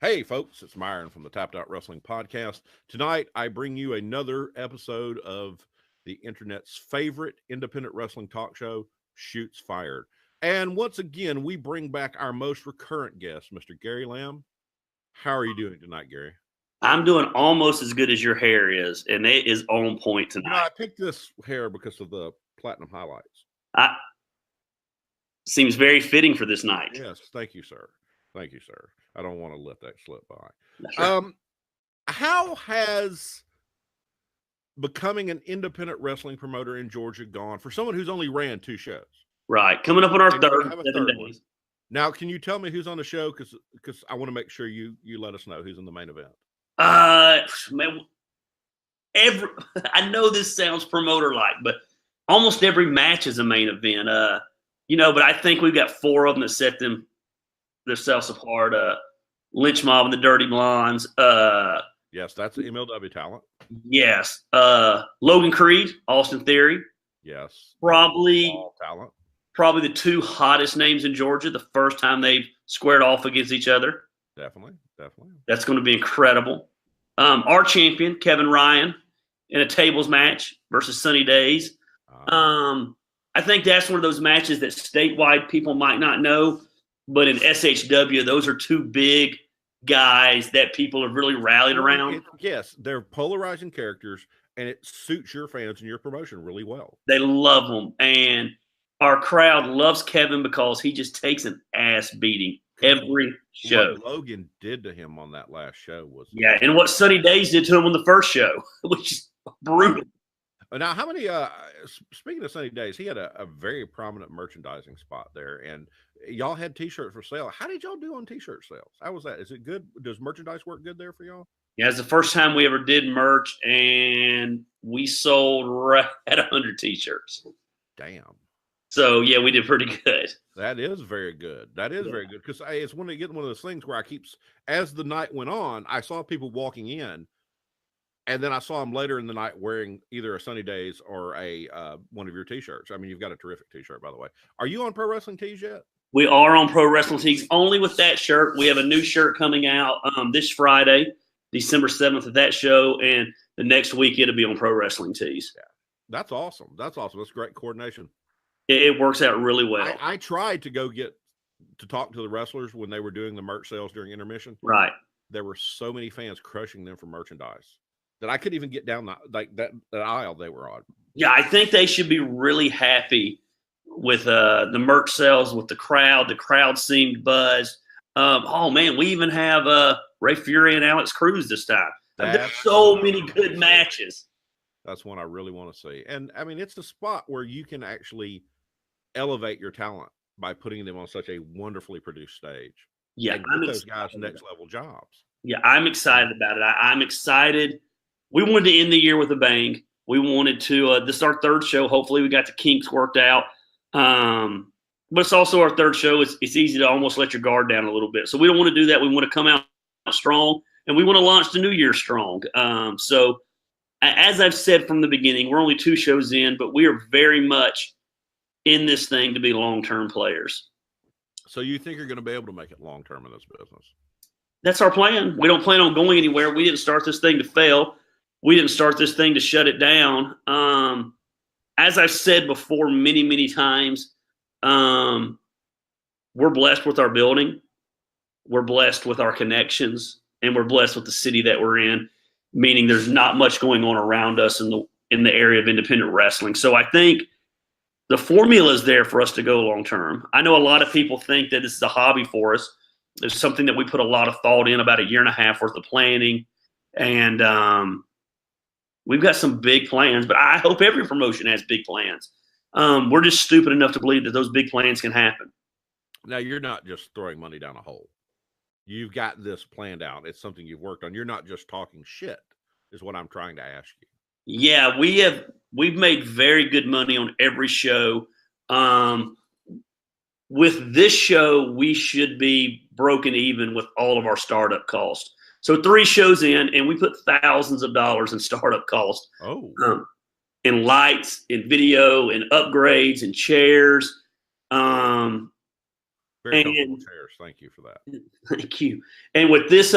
Hey, folks, it's Myron from the Tapped Out Wrestling Podcast. Tonight, I bring you another episode of the internet's favorite independent wrestling talk show, Shoots Fired. And once again, we bring back our most recurrent guest, Mr. Gary Lamb. How are you doing tonight, Gary? I'm doing almost as good as your hair is, and it is on point tonight. I picked this hair because of the platinum highlights. Seems very fitting for this night. Yes, thank you, sir. Thank you, sir. I don't want to let that slip by. That's right. How has becoming an independent wrestling promoter in Georgia gone for someone who's only ran 2 shows? Right. Coming up on our And third, have a 7 third days. Now, can you tell me who's on the show? Because I want to make sure you let us know who's in the main event. Man, I know this sounds promoter-like, but almost every match is a main event. But I think we've got 4 of them that set themselves apart. Lynch Mob and the Dirty Blondes. Yes, that's MLW talent. Yes. Logan Creed, Austin Theory. Yes. Probably all talent. Probably the 2 hottest names in Georgia, the first time they've squared off against each other. Definitely. That's going to be incredible. Our champion, Kevin Ryan, in a tables match versus Sunny Days. I think that's one of those matches that statewide people might not know, but in SHW, those are 2 big guys that people have really rallied around. Yes, they're polarizing characters, and it suits your fans and your promotion really well. They love them, and our crowd loves Kevin because he just takes an ass beating every show. What Logan did to him on that last show was and what Sunny Days did to him on the first show, which is brutal. Now, how many? Speaking of Sunny Days, he had a very prominent merchandising spot there, and y'all had T-shirts for sale. How did y'all do on T-shirt sales? How was that? Is it good? Does merchandise work good there for y'all? Yeah, it's the first time we ever did merch, and we sold right at 100 T-shirts. Damn. So, yeah, we did pretty good. That is very good. Very good because it's one of those things where as the night went on, I saw people walking in, and then I saw them later in the night wearing either a Sunny Days or one of your T-shirts. I mean, you've got a terrific T-shirt, by the way. Are you on Pro Wrestling Tees yet? We are on Pro Wrestling Tees only with that shirt. We have a new shirt coming out this Friday, December 7th at that show, and the next week it'll be on Pro Wrestling Tees. Yeah. That's awesome. That's great coordination. It works out really well. I tried to go to talk to the wrestlers when they were doing the merch sales during intermission. Right. There were so many fans crushing them for merchandise that I couldn't even get down that aisle they were on. Yeah, I think they should be really happy with the merch sales, with the crowd. The crowd seemed buzzed. Man, we even have Ray Fury and Alex Cruz this time. There's so many good matches. That's one I really want to see. And, I mean, it's a spot where you can actually elevate your talent by putting them on such a wonderfully produced stage. Yeah, and get those guys next level jobs. Yeah, I'm excited about it. I'm excited. We wanted to end the year with a bang. We wanted to this is our 3rd show. Hopefully we got the kinks worked out. But it's also our 3rd show. It's easy to almost let your guard down a little bit. So we don't want to do that. We want to come out strong, and we want to launch the new year strong. So as I've said from the beginning, we're only 2 shows in, but we are very much in this thing to be long-term players. So you think you're going to be able to make it long-term in this business? That's our plan. We don't plan on going anywhere. We didn't start this thing to fail. We didn't start this thing to shut it down. As I've said before many, many times, we're blessed with our building. We're blessed with our connections, and we're blessed with the city that we're in, meaning there's not much going on around us in the area of independent wrestling. So I think the formula is there for us to go long term. I know a lot of people think that this is a hobby for us. It's something that we put a lot of thought in, about 1.5 years worth of planning. And we've got some big plans, but I hope every promotion has big plans. We're just stupid enough to believe that those big plans can happen. Now, you're not just throwing money down a hole. You've got this planned out. It's something you've worked on. You're not just talking shit, is what I'm trying to ask you. Yeah, we've made very good money on every show. With this show, we should be broken even with all of our startup costs. So 3 shows in, and we put thousands of dollars in startup costs. Oh. In lights, in video, in upgrades, in chairs. Very Very comfortable chairs. Thank you for that. Thank you. And with this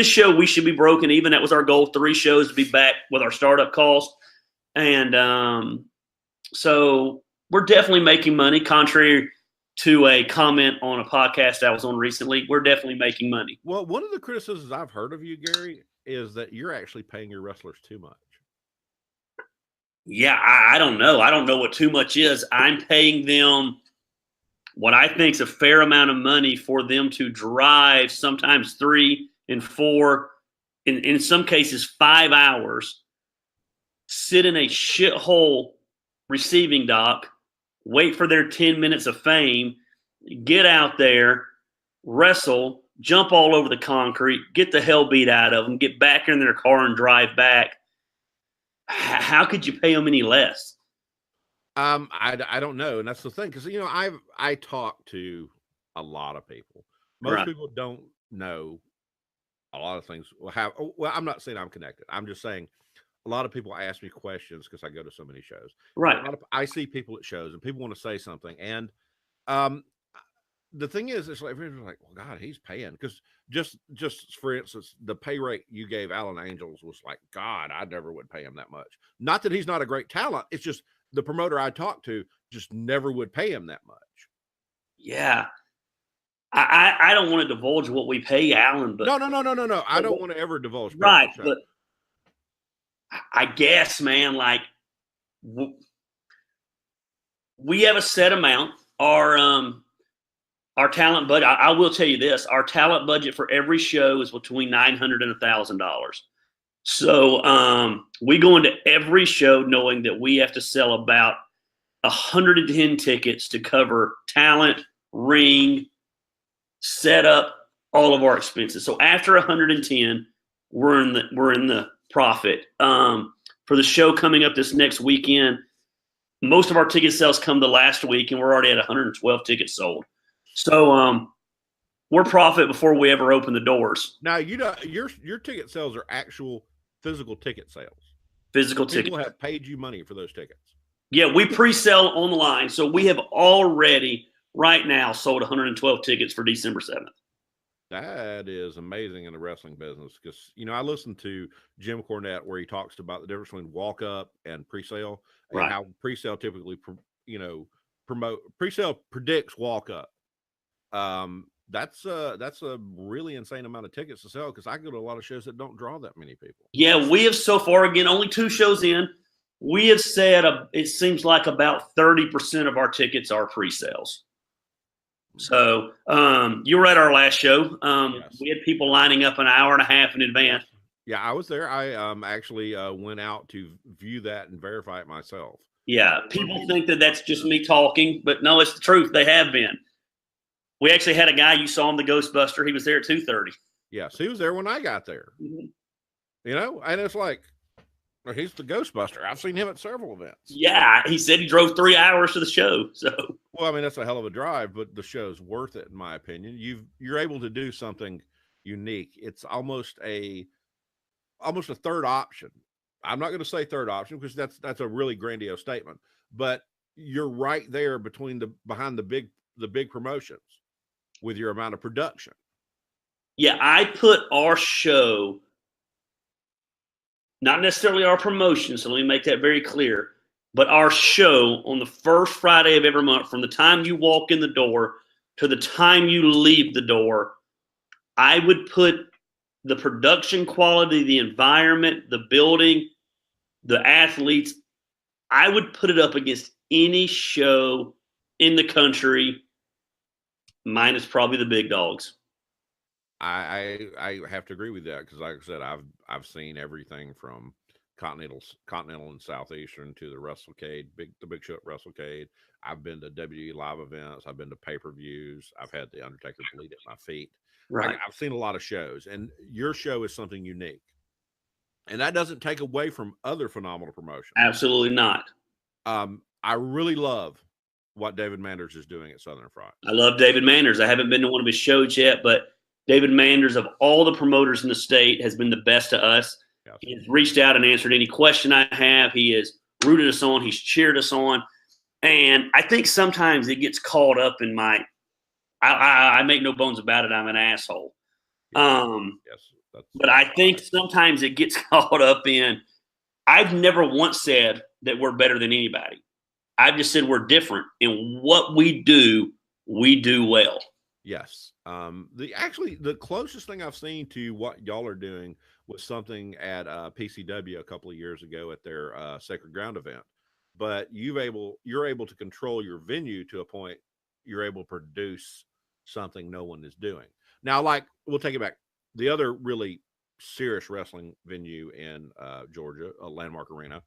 show, we should be broken even. That was our goal. 3 shows to be back with our startup cost. And so we're definitely making money, contrary to a comment on a podcast I was on recently. We're definitely making money. Well, one of the criticisms I've heard of you, Gary, is that you're actually paying your wrestlers too much. Yeah, I don't know. I don't know what too much is. I'm paying them what I think is a fair amount of money for them to drive sometimes 3 and 4, in some cases 5 hours, sit in a shithole receiving dock, wait for their 10 minutes of fame, get out there, wrestle, jump all over the concrete, get the hell beat out of them, get back in their car and drive back. How could you pay them any less? I don't know, and that's the thing, because I talk to a lot of people. Most people don't know a lot of things. Well, I'm not saying I'm connected. I'm just saying a lot of people ask me questions because I go to so many shows. Right. I see people at shows, and people want to say something, and the thing is, it's like everyone's like, "Well, God, he's paying." Because just for instance, the pay rate you gave Alan Angels was like, God, I never would pay him that much. Not that he's not a great talent. It's just the promoter I talked to just never would pay him that much. Yeah. I don't want to divulge what we pay Alan, but no. I don't want to ever divulge. Right, but I guess, man, like we have a set amount. Our talent budget, I will tell you this, our talent budget for every show is between $900 and $1,000. So we go into every show knowing that we have to sell about 110 tickets to cover talent, ring, setup, all of our expenses. So after 110, we're in the profit. For the show coming up this next weekend, most of our ticket sales come the last week, and we're already at 112 tickets sold. So we're profit before we ever open the doors. Now, your ticket sales are actual physical ticket sales. Physical tickets. People have paid you money for those tickets. Yeah, we pre-sell online. So we have already right now sold 112 tickets for December 7th. That is amazing in the wrestling business, because I listened to Jim Cornette where he talks about the difference between walk up and pre-sale, and how pre-sale typically pre-sale predicts walk up. That's a really insane amount of tickets to sell, because I go to a lot of shows that don't draw that many people. Yeah, we have so far, again, only 2 shows in, we have said it seems like about 30% of our tickets are pre-sales. So you were at our last show. Yes. We had people lining up an hour and a half in advance. Yeah, I was there. I actually went out to view that and verify it myself. Yeah, people think that that's just me talking, but no, it's the truth. They have been. We actually had a guy, you saw him, the Ghostbuster. He was there at 2:30. Yes, he was there when I got there. Mm-hmm. And it's like, he's the Ghostbuster. I've seen him at several events. Yeah, he said he drove 3 hours to the show. So, well, I mean, that's a hell of a drive, but the show's worth it, in my opinion. You're able to do something unique. It's almost a third option. I'm not going to say third option, because that's a really grandiose statement, but you're right there behind the big promotions with your amount of production. Yeah, I put our show, not necessarily our promotion, so let me make that very clear, but our show on the first Friday of every month, from the time you walk in the door to the time you leave the door, I would put the production quality, the environment, the building, the athletes, I would put it up against any show in the country, minus probably the big dogs. I have to agree with that, because, like I said, I've seen everything from Continental and Southeastern to the WrestleCade, the big show at WrestleCade. I've been to WWE live events. I've been to pay-per-views. I've had the Undertaker bleed at my feet. Right. I've seen a lot of shows, and your show is something unique, and that doesn't take away from other phenomenal promotions. Absolutely not. I really love what David Manders is doing at Southern Front. I love David Manders. I haven't been to one of his shows yet, but David Manders, of all the promoters in the state, has been the best to us. Yes. He has reached out and answered any question I have. He has rooted us on. He's cheered us on. And I think sometimes it gets caught up in my I make no bones about it. I'm an asshole. Yes, but I think sometimes it gets caught up in. I've never once said that we're better than anybody. I've just said we're different, and what we do well. Yes. The closest thing I've seen to what y'all are doing was something at PCW a couple of years ago at their Sacred Ground event. But you're able to control your venue to a point you're able to produce something no one is doing. Now, like we'll take it back. The other really serious wrestling venue in Georgia, a Landmark Arena,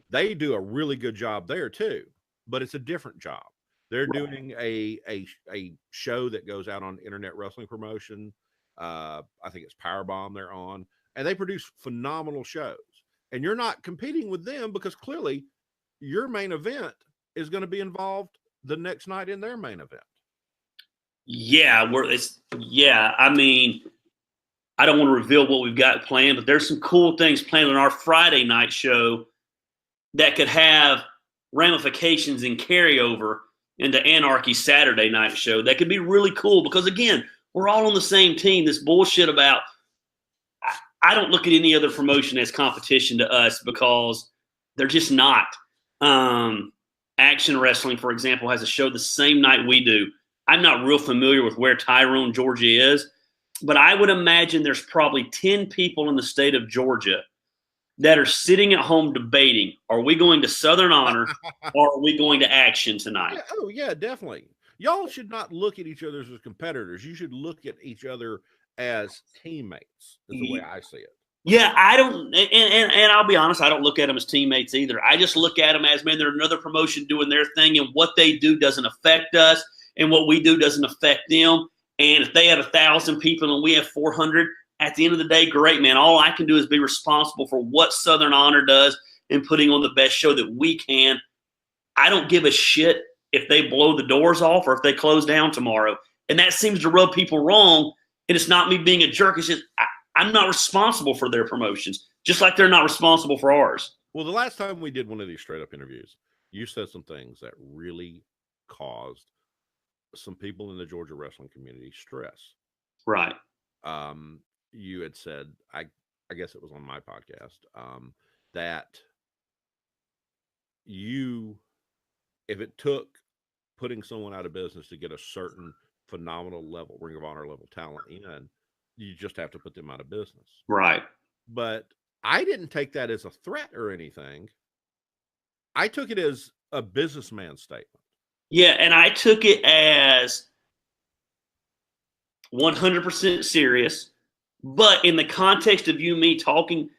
they do a really good job there too, but it's a different job. They're doing a show that goes out on Internet Wrestling Promotion. I think it's Powerbomb they're on, and they produce phenomenal shows. And you're not competing with them because clearly your main event is going to be involved the next night in their main event. Yeah, I mean, I don't want to reveal what we've got planned, but there's some cool things planned on our Friday night show that could have ramifications and carryover into Anarchy Saturday night show. That could be really cool because, again, we're all on the same team. This bullshit about I don't look at any other promotion as competition to us because they're just not. Action Wrestling, for example, has a show the same night we do. I'm not real familiar with where Tyrone, Georgia is, but I would imagine there's probably 10 people in the state of Georgia that are sitting at home debating, are we going to Southern Honor or are we going to Action tonight? Yeah, oh, yeah, definitely. Y'all should not look at each other as competitors. You should look at each other as teammates, is the way I see it. Yeah, I don't, and I'll be honest, I don't look at them as teammates either. I just look at them as, man, they're another promotion doing their thing, and what they do doesn't affect us, and what we do doesn't affect them. And if they have 1,000 people and we have 400, at the end of the day, great, man. All I can do is be responsible for what Southern Honor does and putting on the best show that we can. I don't give a shit if they blow the doors off or if they close down tomorrow. And that seems to rub people wrong. And it's not me being a jerk. It's just I'm not responsible for their promotions, just like they're not responsible for ours. Well, the last time we did one of these straight up interviews, you said some things that really caused some people in the Georgia wrestling community stress. Right. You had said, I guess it was on my podcast, that if it took putting someone out of business to get a certain phenomenal level, Ring of Honor level talent in, you just have to put them out of business. Right. But I didn't take that as a threat or anything. I took it as a businessman statement. Yeah, and I took it as 100% serious. But in the context of me talking,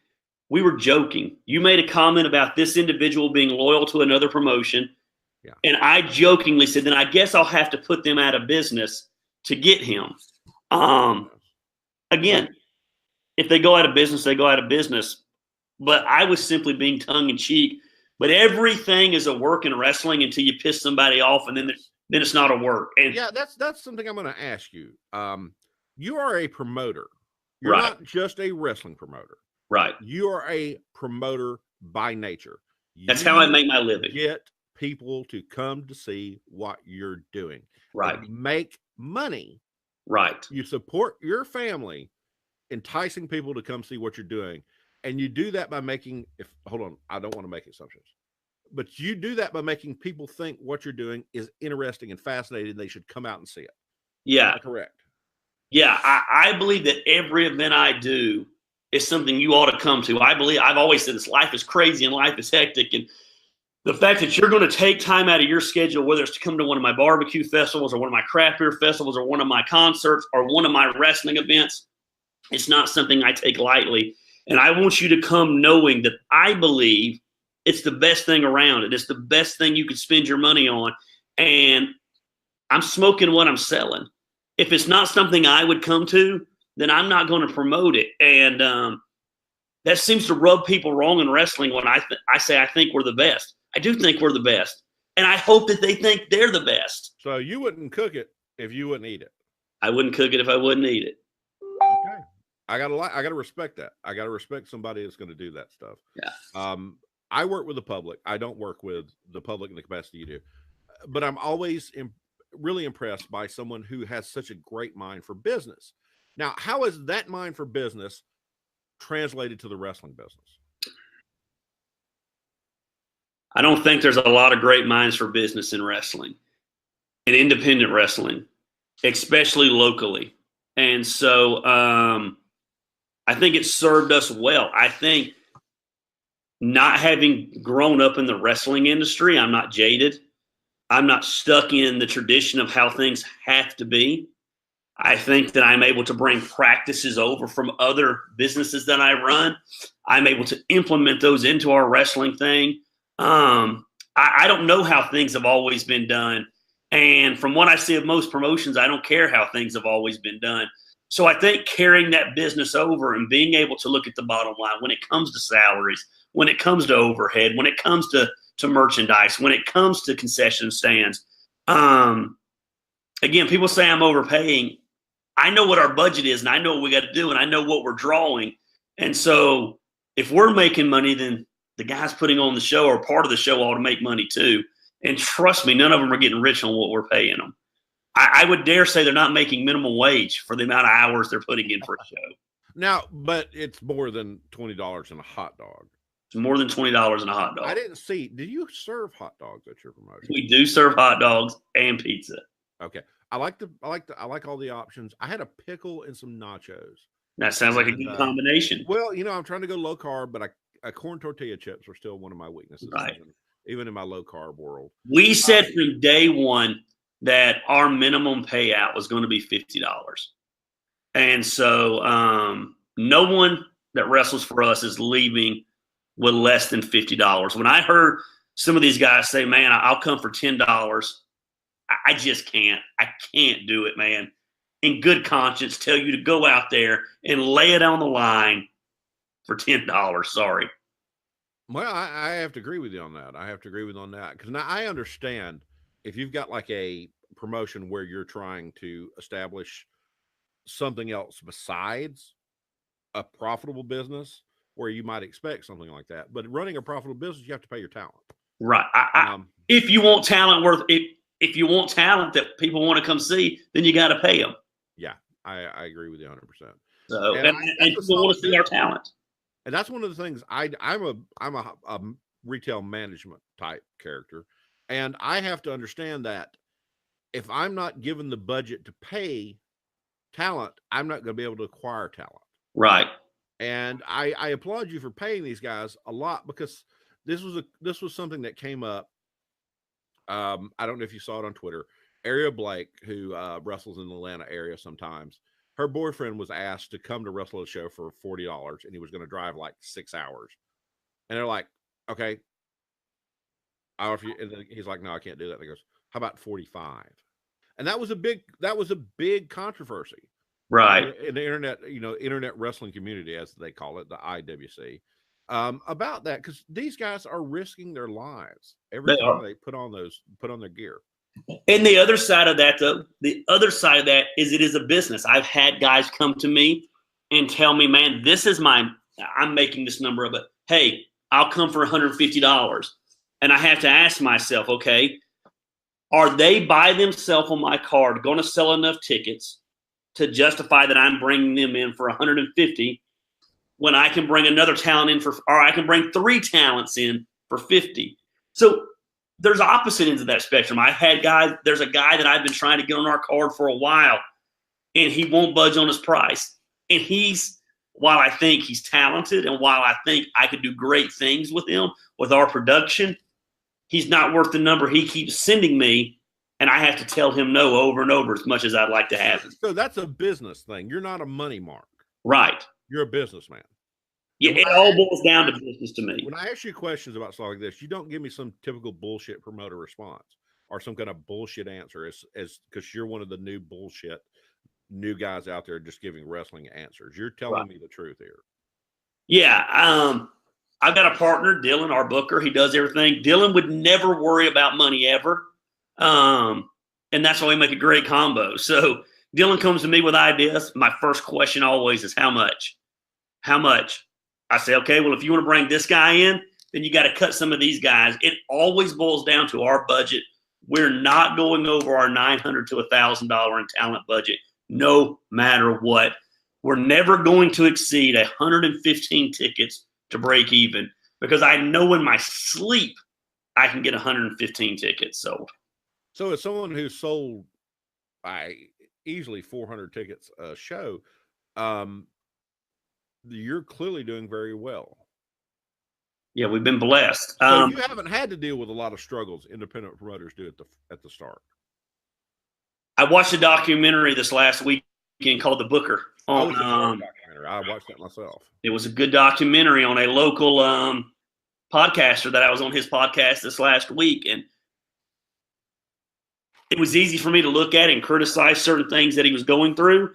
we were joking. You made a comment about this individual being loyal to another promotion. Yeah. And I jokingly said, then I guess I'll have to put them out of business to get him. Again, if they go out of business, they go out of business. But I was simply being tongue in cheek. But everything is a work in wrestling until you piss somebody off, and then it's not a work. And yeah, that's something I'm going to ask you. You are a promoter. You're right. not just a wrestling promoter. Right. You are a promoter by nature. That's how I make my living. Get people to come to see what you're doing. Right. And make money. Right. You support your family, enticing people to come see what you're doing. And you do that by making, hold on, I don't want to make assumptions, but you do that by making people think what you're doing is interesting and fascinating. They should come out and see it. Yeah. Correct. Yeah. I believe that every event I do is something you ought to come to. I've always said this: life is crazy and life is hectic. And the fact that you're going to take time out of your schedule, whether it's to come to one of my barbecue festivals or one of my craft beer festivals or one of my concerts or one of my wrestling events, it's not something I take lightly. And I want you to come knowing that I believe it's the best thing around it. It's the best thing you could spend your money on. And I'm smoking what I'm selling. If it's not something I would come to, then I'm not going to promote it. And that seems to rub people wrong in wrestling when I say I think we're the best. I do think we're the best. And I hope that they think they're the best. So you wouldn't cook it if you wouldn't eat it? I wouldn't cook it if I wouldn't eat it. Okay. I gotta respect that. I gotta respect somebody that's going to do that stuff. Yeah. I work with the public. I don't work with the public in the capacity you do, but I'm always really impressed by someone who has such a great mind for business. Now, how is that mind for business translated to the wrestling business? I don't think there's a lot of great minds for business in wrestling, in independent wrestling, especially locally. And so I think it served us well. I think not having grown up in the wrestling industry, I'm not jaded. I'm not stuck in the tradition of how things have to be. I think that I'm able to bring practices over from other businesses that I run. I'm able to implement those into our wrestling thing. I don't know how things have always been done. And from what I see of most promotions, I don't care how things have always been done. So I think carrying that business over and being able to look at the bottom line when it comes to salaries, when it comes to overhead, when it comes to merchandise, when it comes to concession stands. Again, people say I'm overpaying. I know what our budget is, and I know what we got to do, and I know what we're drawing. And so if we're making money, then the guys putting on the show or part of the show ought to make money too. And trust me, none of them are getting rich on what we're paying them. I would dare say they're not making minimum wage for the amount of hours they're putting in for a show. Now, but it's more than $20 in a hot dog. It's more than $20 in a hot dog. I didn't see. Do you serve hot dogs at your promotion? We do serve hot dogs and pizza. Okay. I like all the options. I had a pickle and some nachos. That sounds like a good combination. Well, I'm trying to go low carb, but corn tortilla chips are still one of my weaknesses. Right. Even in my low carb world. We said from day one that our minimum payout was going to be $50. And so no one that wrestles for us is leaving with less than $50. When I heard some of these guys say, man, I'll come for $10, I just can't. I can't do it, man. In good conscience, tell you to go out there and lay it on the line for $10. Sorry. Well, I have to agree with you on that. Because now I understand if you've got like a promotion where you're trying to establish something else besides a profitable business, where you might expect something like that. But running a profitable business, you have to pay your talent. Right. If you want talent if you want talent that people want to come see, then you got to pay them. Yeah, I agree with you 100%. So, and people want to see our talent. And that's one of the things I'm a retail management type character. And I have to understand that if I'm not given the budget to pay talent, I'm not going to be able to acquire talent. Right. And I applaud you for paying these guys a lot, because this was something that came up. I don't know if you saw it on Twitter. Aria Blake, who wrestles in the Atlanta area sometimes, her boyfriend was asked to come to wrestle a show for $40, and he was going to drive like 6 hours. And they're like, okay, I'll offer you. And then he's like, no, I can't do that. And he goes, how about 45? And that was a big controversy. Right. In the internet wrestling community, as they call it, the IWC, about that, because these guys are risking their lives every time they put on their gear. And the other side of that, though, is it is a business. I've had guys come to me and tell me, man, I'm making this number of it. Hey, I'll come for $150. And I have to ask myself, okay, are they by themselves on my card going to sell enough tickets to justify that I'm bringing them in for $150 when I can bring another talent in or I can bring 3 talents in for $50? So there's opposite ends of that spectrum. There's a guy that I've been trying to get on our card for a while, and he won't budge on his price. And while I think he's talented and while I think I could do great things with him, with our production, he's not worth the number he keeps sending me, and I have to tell him no over and over as much as I'd like to have him. So that's a business thing. You're not a money mark. Right. You're a businessman. Yeah, it all boils down to business to me. When I ask you questions about stuff like this, you don't give me some typical bullshit promoter response or some kind of bullshit answer as because you're one of the new guys out there just giving wrestling answers. You're telling me the truth here. Yeah. I've got a partner, Dylan, our booker. He does everything. Dylan would never worry about money ever. And that's why we make a great combo. So Dylan comes to me with ideas. My first question always is, how much? How much? I say, okay, well, if you want to bring this guy in, then you got to cut some of these guys. It always boils down to our budget we're not going over our $900 to $1,000 in talent budget, no matter what. We're never going to exceed 115 tickets to break even, because I know in my sleep I can get 115 tickets sold. So as someone who sold easily 400 tickets a show, you're clearly doing very well. Yeah, we've been blessed. So you haven't had to deal with a lot of struggles independent promoters do at the start. I watched a documentary this last weekend called The Booker. Documentary. I watched that myself. It was a good documentary on a local podcaster that I was on his podcast this last week, and it was easy for me to look at and criticize certain things that he was going through.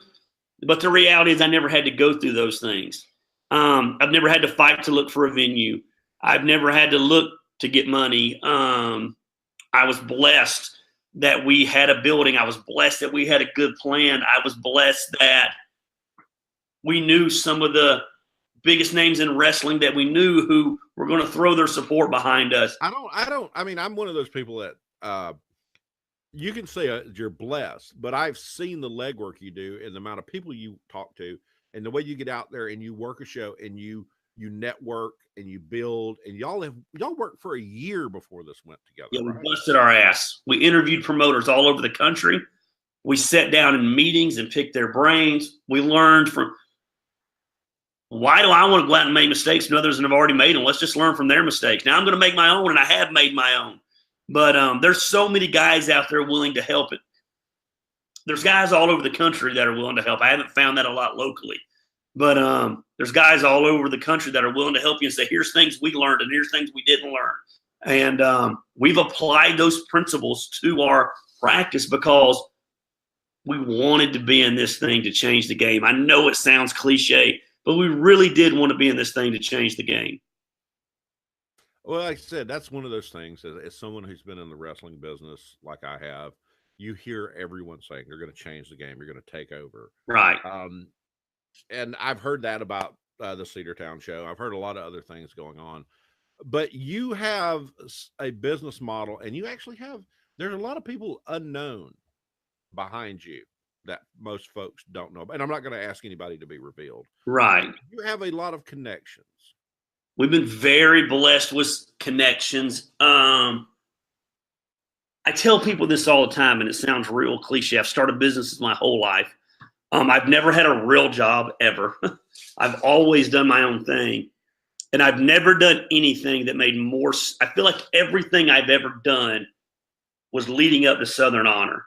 But the reality is I never had to go through those things. I've never had to fight to look for a venue. I've never had to look to get money. I was blessed that we had a building. I was blessed that we had a good plan. I was blessed that we knew some of the biggest names in wrestling that we knew who were going to throw their support behind us. I mean, I'm one of those people that you can say you're blessed, but I've seen the legwork you do and the amount of people you talk to and the way you get out there and you work a show and you network and you build, and y'all worked for a year before this went together. Yeah, right? We busted our ass. We interviewed promoters all over the country. We sat down in meetings and picked their brains. We learned from, why do I want to go out and make mistakes when others have already made them? Let's just learn from their mistakes. Now I'm going to make my own, and I have made my own. But there's so many guys out there willing to help it. There's guys all over the country that are willing to help. I haven't found that a lot locally. But there's guys all over the country that are willing to help you and say, here's things we learned and here's things we didn't learn. And we've applied those principles to our practice because we wanted to be in this thing to change the game. I know it sounds cliche, but we really did want to be in this thing to change the game. Well, like I said, that's one of those things. As someone who's been in the wrestling business like I have, you hear everyone saying you're going to change the game, you're going to take over. Right. And I've heard that about the Cedartown show. I've heard a lot of other things going on. But you have a business model, and you actually there's a lot of people unknown behind you that most folks don't know. And I'm not going to ask anybody to be revealed. Right. You have a lot of connections. We've been very blessed with connections. I tell people this all the time, and it sounds real cliche. I've started businesses my whole life. I've never had a real job ever. I've always done my own thing. And I've never done anything that made more. I feel like everything I've ever done was leading up to Southern Honor.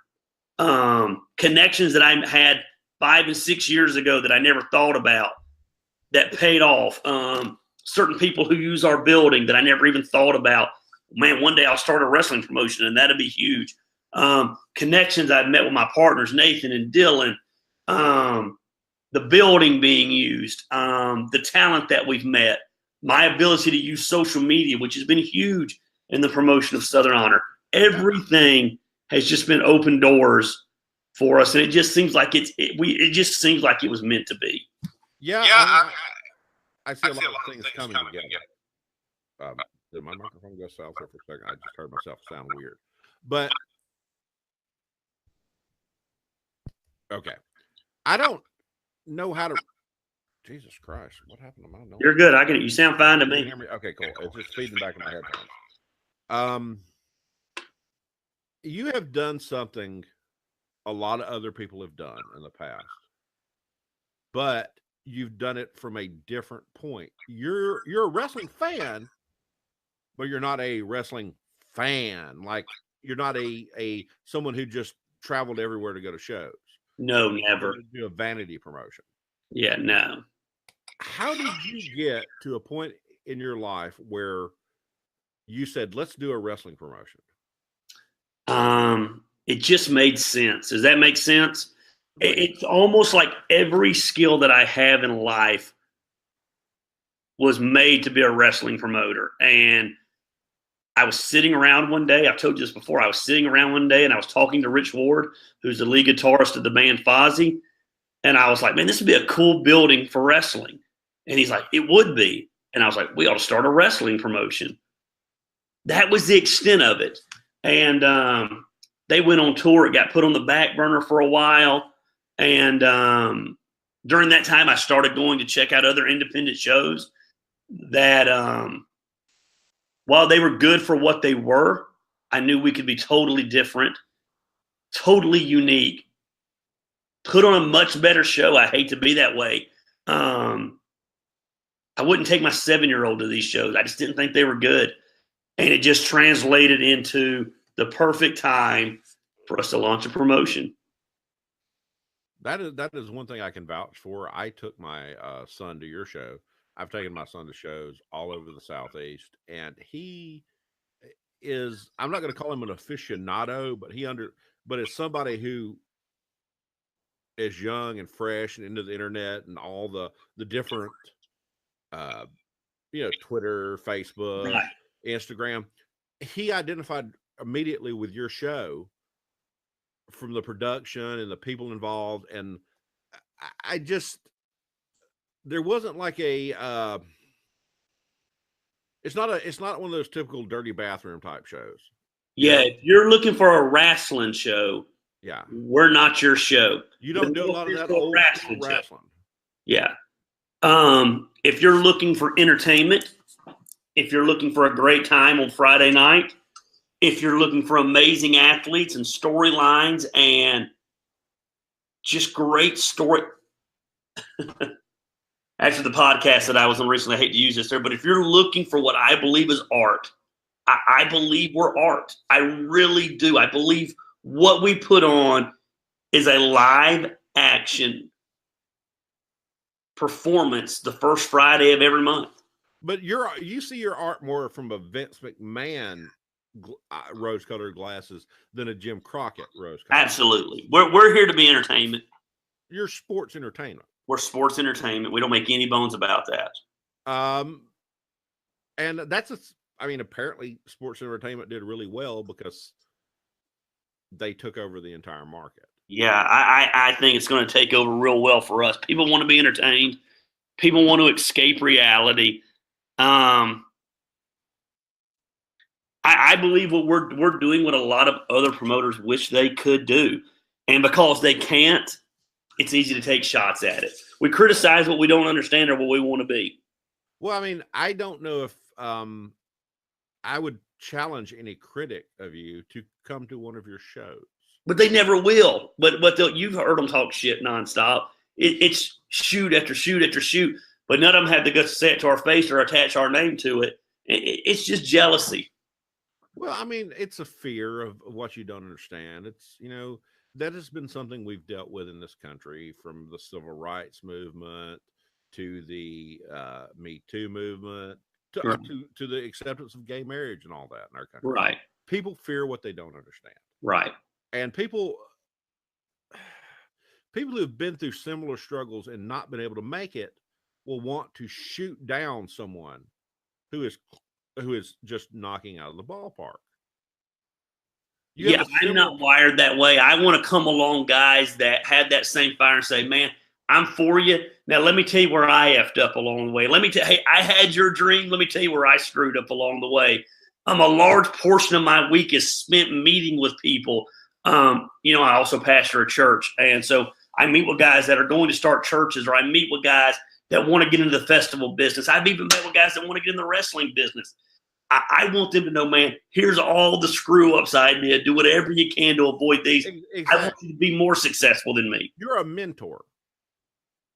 Connections that I had 5 and 6 years ago that I never thought about that paid off. Certain people who use our building that I never even thought about. Man, one day I'll start a wrestling promotion and that'll be huge. Connections I've met with my partners, Nathan and Dylan. The building being used, the talent that we've met, my ability to use social media, which has been huge in the promotion of Southern Honor. Everything has just been open doors for us, and it just seems like it just seems like it was meant to be. Yeah, I see a lot of things coming together. Did my microphone go south there for a second? I just heard myself sound weird. But okay. I don't know how to. Jesus Christ! What happened to my noise? You're good. You sound fine to me. Okay, cool. It's just feeding back in my headphones. You have done something a lot of other people have done in the past, but you've done it from a different point. You're a wrestling fan, but you're not a wrestling fan. Like you're not a someone who just traveled everywhere to go to shows. No, never. Do a vanity promotion. Yeah, no. How did you get to a point in your life where you said, let's do a wrestling promotion? It just made sense. Does that make sense? It's almost like every skill that I have in life was made to be a wrestling promoter. And I was sitting around one day. I've told you this before. I was sitting around one day and I was talking to Rich Ward, who's the lead guitarist of the band Fozzy. And I was like, man, this would be a cool building for wrestling. And he's like, it would be. And I was like, we ought to start a wrestling promotion. That was the extent of it. and they went on tour. It got put on the back burner for a while, and during that time, I started going to check out other independent shows that, while they were good for what they were, I knew we could be totally different, totally unique, put on a much better show. I hate to be that way. I wouldn't take my 7-year-old to these shows. I just didn't think they were good. And it just translated into the perfect time for us to launch a promotion. That is one thing I can vouch for. I took my son to your show. I've taken my son to shows all over the Southeast, and he is, I'm not going to call him an aficionado, but it's somebody who is young and fresh and into the internet and all the different, Twitter, Facebook, Right. Instagram. He identified immediately with your show from the production and the people involved. And I just, there wasn't like it's not one of those typical dirty bathroom type shows. Yeah, if you're looking for a wrestling show, yeah, we're not your show. You don't do a lot of that old wrestling. Yeah. If you're looking for entertainment, if you're looking for a great time on Friday night, if you're looking for amazing athletes and storylines and just great story. Actually, the podcast that I was on recently, I hate to use this there, but if you're looking for what I believe is art, I believe we're art. I really do. I believe what we put on is a live action performance the first Friday of every month. But you see your art more from a Vince McMahon rose-colored glasses than a Jim Crockett rose-colored. Absolutely. We're here to be entertainment. You're sports entertainment. We're sports entertainment. We don't make any bones about that. And apparently sports entertainment did really well because they took over the entire market. Yeah, I think it's going to take over real well for us. People want to be entertained. People want to escape reality. I believe what we're doing what a lot of other promoters wish they could do. And because they can't, it's easy to take shots at it. We criticize what we don't understand or what we want to be. Well, I mean, I don't know if I would challenge any critic of you to come to one of your shows. But they never will. But you've heard them talk shit nonstop. It's shoot after shoot after shoot. But none of them have the guts to say it to our face or attach our name to it. It's just jealousy. Well, I mean, it's a fear of what you don't understand. It's, that has been something we've dealt with in this country, from the civil rights movement to the Me Too movement to the acceptance of gay marriage and all that in our country. Right. People fear what they don't understand. Right. And people who've been through similar struggles and not been able to make it will want to shoot down someone who is just knocking out of the ballpark. I'm not wired that way. I want to come along guys that had that same fire and say, man, I'm for you. Now, let me tell you where I effed up along the way. Let me tell you, hey, I had your dream. Let me tell you where I screwed up along the way. A large portion of my week is spent meeting with people. I also pastor a church. And so I meet with guys that are going to start churches, or I meet with guys that want to get into the festival business. I've even met with guys that want to get in the wrestling business. I want them to know, man, here's all the screw ups I did. Do whatever you can to avoid these. Exactly. I want you to be more successful than me. You're a mentor.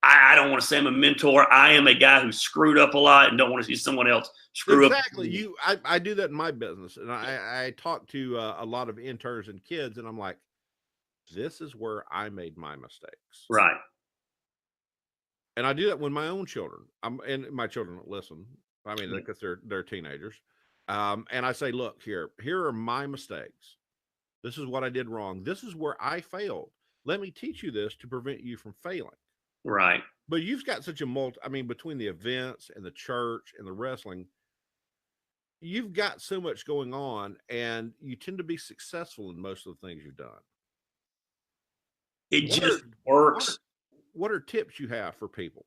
I don't want to say I'm a mentor. I am a guy who screwed up a lot and don't want to see someone else screw up. Exactly. I do that in my business. And I talk to a lot of interns and kids, and I'm like, this is where I made my mistakes. Right. And I do that with my own children. And my children don't listen. I mean, because they're teenagers. And I say, look, here are my mistakes. This is what I did wrong. This is where I failed. Let me teach you this to prevent you from failing. Right. But you've got such a between the events and the church and the wrestling, you've got so much going on, and you tend to be successful in most of the things you've done. It just works. What are tips you have for people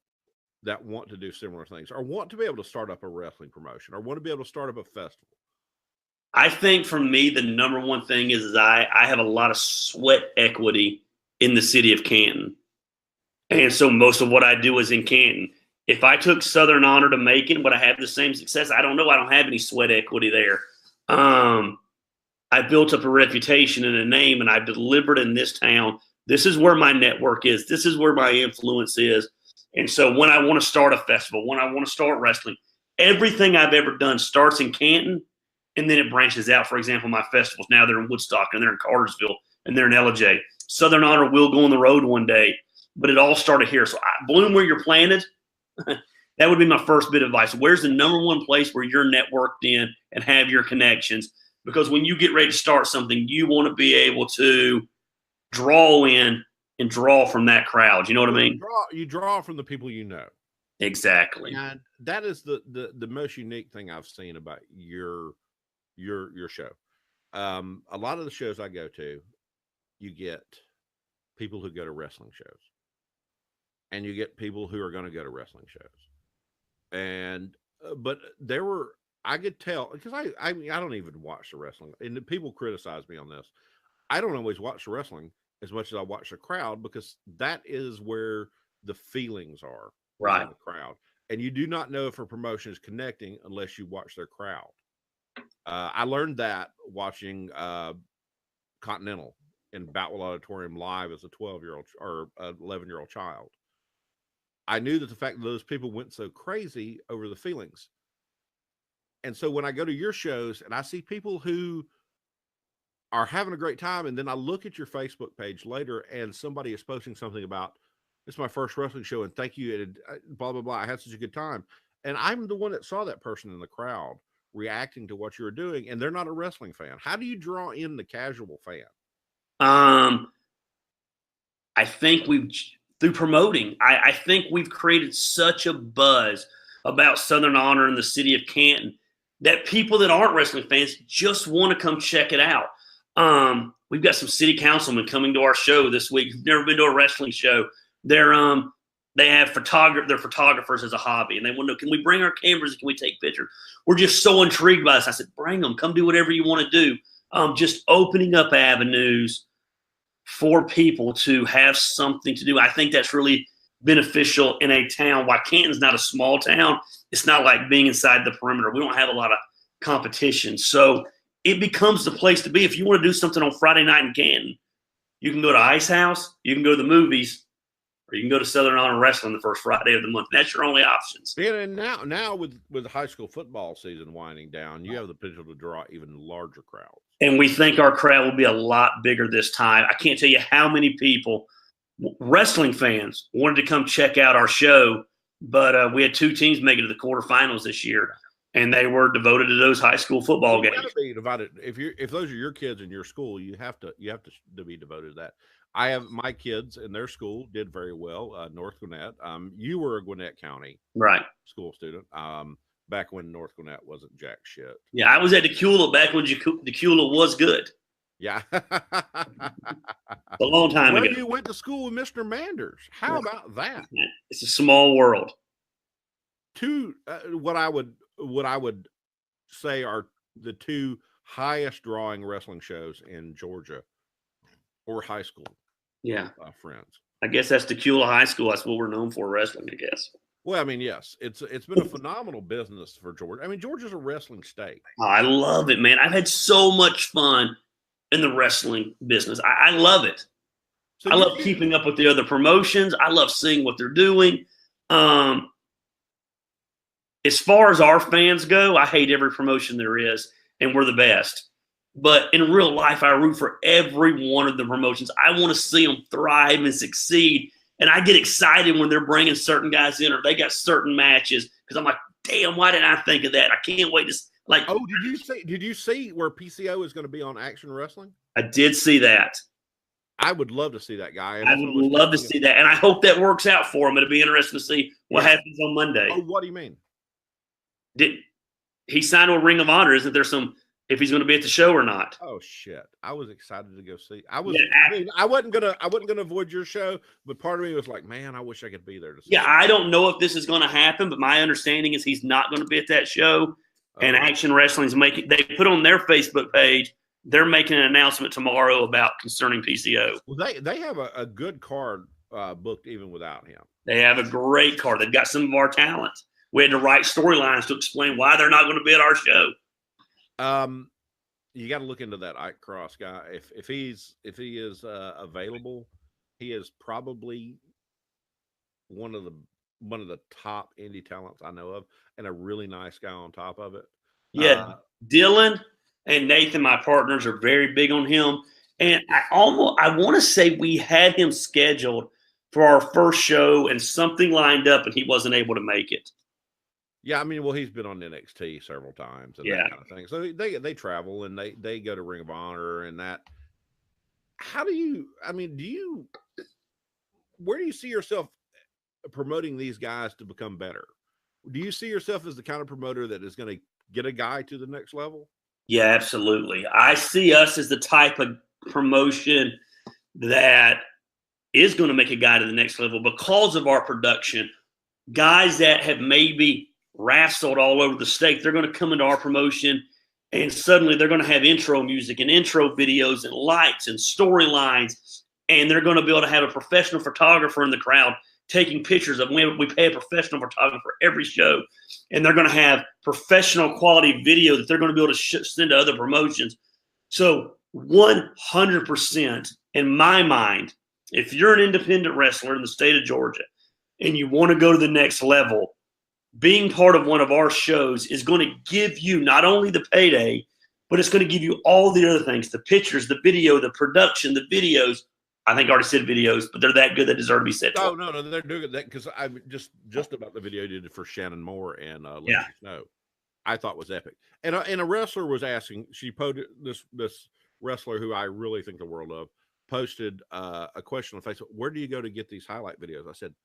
that want to do similar things, or want to be able to start up a wrestling promotion, or want to be able to start up a festival? I think for me, the number one thing is I have a lot of sweat equity in the city of Canton. And so most of what I do is in Canton. If I took Southern Honor to Macon, would I have the same success? I don't know. I don't have any sweat equity there. I built up a reputation and a name, and I've delivered in this town. This is where my network is. This is where my influence is. And so when I want to start a festival, when I want to start wrestling, everything I've ever done starts in Canton, and then it branches out. For example, my festivals, now they're in Woodstock, and they're in Cartersville, and they're in LJ. Southern Honor will go on the road one day, but it all started here. So bloom where you're planted. That would be my first bit of advice. Where's the number one place where you're networked in and have your connections? Because when you get ready to start something, you want to be able to draw in and draw from that crowd. You know what I mean? You draw from the people you know. Exactly. And that is the most unique thing I've seen about your show. A lot of the shows I go to, you get people who go to wrestling shows, and you get people who are going to go to wrestling shows. And but I could tell, because I don't even watch the wrestling, and people criticize me on this. I don't always watch the wrestling as much as I watch the crowd, because that is where the feelings are, right? In the crowd, and you do not know if a promotion is connecting unless you watch their crowd. I learned that watching Continental in Boutwell Auditorium live as a 12-year-old or 11-year-old child. I knew that the fact that those people went so crazy over the feelings. And so when I go to your shows and I see people who are having a great time, and then I look at your Facebook page later and somebody is posting something about, it's my first wrestling show and thank you, and blah, blah, blah, I had such a good time. And I'm the one that saw that person in the crowd reacting to what you were doing, and they're not a wrestling fan. How do you draw in the casual fan? I think through promoting, I think we've created such a buzz about Southern Honor in the city of Canton that people that aren't wrestling fans just want to come check it out. We've got some city councilmen coming to our show this week who've never been to a wrestling show. They have they're photographers as a hobby, and they want to know, can we bring our cameras and can we take pictures? We're just so intrigued by this. I said, bring them, come do whatever you want to do. Just opening up avenues for people to have something to do. I think that's really beneficial in a town. While Canton's not a small town, it's not like being inside the perimeter. We don't have a lot of competition. So it becomes the place to be. If you want to do something on Friday night in Canton, you can go to Ice House, you can go to the movies, or you can go to Southern Honor Wrestling the first Friday of the month. That's your only options. Yeah, and now with high school football season winding down, you have the potential to draw even larger crowds. And we think our crowd will be a lot bigger this time. I can't tell you how many people, wrestling fans, wanted to come check out our show, but we had two teams make it to the quarterfinals this year, and they were devoted to those high school football games. Gotta be divided. If those are your kids in your school, you have to be devoted to that. I have my kids in their school did very well. North Gwinnett. You were a Gwinnett County school student. Back when North Gwinnett wasn't jack shit. Yeah, I was at Decula back when Decula was good. Yeah. A long time ago. You went to school with Mr. Manders. How about that? It's a small world. What I would say are the two highest drawing wrestling shows in Georgia or high school. Yeah. Friends. I guess that's Decula High School. That's what we're known for, wrestling, I guess. Well, I mean, yes, it's been a phenomenal business for Georgia. I mean, Georgia's a wrestling state. I love it, man. I've had so much fun in the wrestling business. I love it. So I love keeping up with the other promotions. I love seeing what they're doing. As far as our fans go, I hate every promotion there is, and we're the best. But in real life, I root for every one of the promotions. I want to see them thrive and succeed. And I get excited when they're bringing certain guys in or they got certain matches because I'm like, damn, why didn't I think of that? I can't wait to like. Oh, did you see where PCO is going to be on Action Wrestling? I did see that. I would love to see that guy. I would love to see that, and I hope that works out for him. It'll be interesting to see what happens on Monday. Oh, what do you mean? Did he signed with Ring of Honor? Isn't there some? If he's going to be at the show or not. Oh shit! I was excited to go see. I wasn't gonna avoid your show, but part of me was like, man, I wish I could be there to see. Yeah, I don't know if this is going to happen, but my understanding is he's not going to be at that show. And Action Wrestling's they put on their Facebook page, they're making an announcement tomorrow about concerning PCO. Well, they have a good card booked even without him. They have a great card. They've got some of our talents. We had to write storylines to explain why they're not going to be at our show. You got to look into that Ike Cross guy. If he is available, he is probably one of the top indie talents I know of, and a really nice guy on top of it. Yeah, Dylan and Nathan, my partners, are very big on him. And I want to say we had him scheduled for our first show and something lined up, and he wasn't able to make it. Yeah, I mean, well, he's been on NXT several times and that kind of thing. So they travel and they go to Ring of Honor and that. How do you? I mean, where do you see yourself promoting these guys to become better? Do you see yourself as the kind of promoter that is going to get a guy to the next level? Yeah, absolutely. I see us as the type of promotion that is going to make a guy to the next level because of our production. Guys that have maybe wrestled all over the state, they're going to come into our promotion and suddenly they're going to have intro music and intro videos and lights and storylines, and they're going to be able to have a professional photographer in the crowd taking pictures of when we pay a professional photographer every show, and they're going to have professional quality video that they're going to be able to send to other promotions. So 100% in my mind, if you're an independent wrestler in the state of Georgia and you want to go to the next level, being part of one of our shows is going to give you not only the payday, but it's going to give you all the other things, the pictures, the video, the production, the videos. I think I already said videos, but they're that good that deserve to be said. Oh, no, they're doing that because I just about the video you did for Shannon Moore and Lindsay Snow, I thought was epic. And a wrestler was asking, she posted this wrestler who I really think the world of, posted a question on Facebook, where do you go to get these highlight videos? I said,